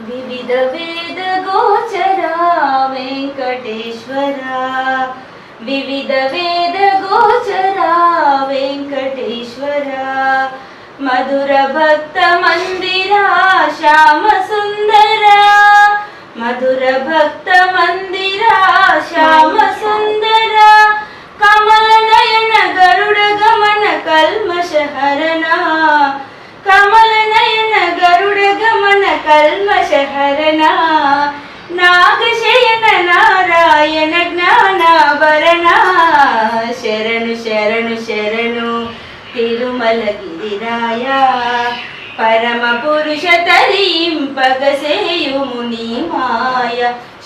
వివిధ వేద గోచరా వెంకటేశ్వరా, వివిధ వేద గోచరా వెంకటేశ్వరా, మధుర భక్త మందిరా శ్యామ సుందరా, మధుర భక్త మందిరా శ్యామ సుందరా, కమల నయన గరుడ గమన కల్మషహరణ, కమల నయన గరుడ గమన కల్మషహరణ, నాగశయన నారాయణ జ్ఞానాభరణ, శరణు శరణు శరణు తిరుమల గిరిరాయ, పరమ పురుష తరింపగసేయుము నీ మాయ,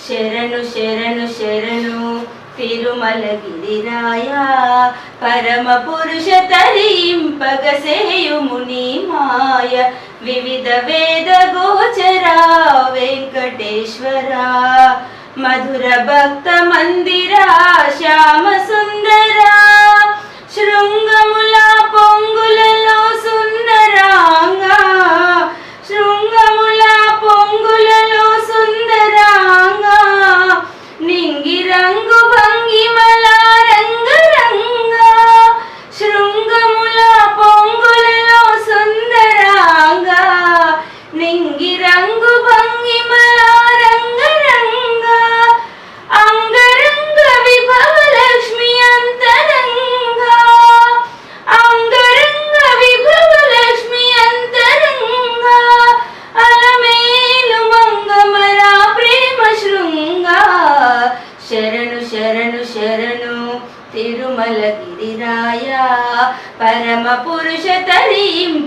శరణు శరణు శరణు తిరుమల గిరిరాయ, పరమ పురుష తరింపగసేయుము నీ మాయ, వివిధ వేద గోచరా వెంకటేశ్వరా, మధుర భక్త మందిరా శ్యామ సుందరా, శృంగముల పొంగులలో సుందరాంగా, శృంగముల పొంగులలో సుందరాంగా, నింగి రంగు భంగిమల రంగరంగా, శృంగముల పొంగులలో సుందరాంగా, నింగి రంగు భంగిమల రంగరంగా, అంగరంగ విభవ లక్ష్మి అంతరంగా, అంగరంగ విభవ లక్ష్మి అంతరంగా, అలమేలు మంగమర ప్రేమ శృంగా, శరణు శరణు శరణు తిరుమల గిరిరాయ, పరమ పురుష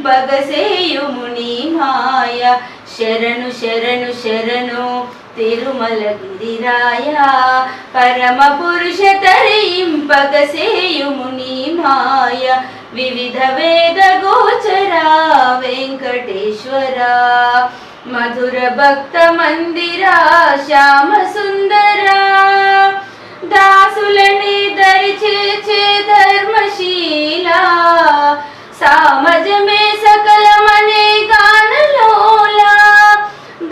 తరింపగసేయుము నీ మాయ, శరణు శరణు శరణు తిరుమల గిరిరాయ, పరమ పురుష తరింపగసేయుము నీ మాయ, వివిధ వేద గోచరా వెంకటేశ్వరా, మధుర భక్త మందిరా శ్యామ సుందరా, దాసులని దరిచేచే ధర్మశీలా, సామజమే సకలమనే గానలోలా,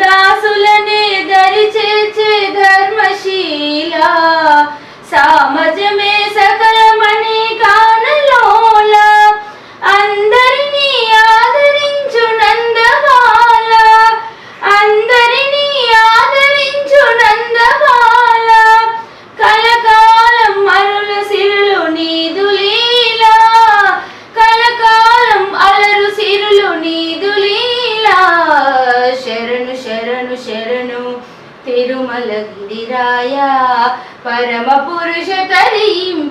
దాసులని దరిచేచే ధర్మశీలా, సామజమే సకలమనే గానలోలా, అందరినీ ఆదరించు నందబాల, అందరినీ ఆదరించు నందబాల, కలకాలం మరుల సిరులు నీదు లీలా, కలకాలం అలరు సిరులు నీదు లీలా, శరణు శరణు శరణు తిరుమల గిరిరాయ, పరమ పురుష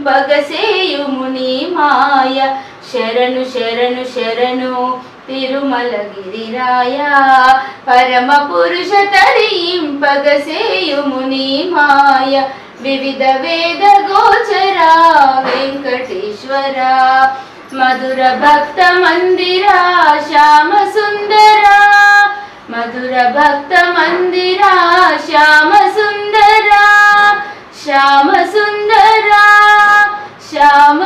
తరింపగసేయుము నీ మాయ, శరణు శరణు శరణు తిరుమల గిరిరాయ, పరమ పురుష తరింపగసేయుము నీ మాయ, వివిధ వేద గోచరా వెంకటేశ్వరా, మధుర భక్త మందిరా శ్యామ సుందరా, మధుర భక్త మందిరా శ్యామ సుందరా, శ్యామ సుందరా, శ్యామ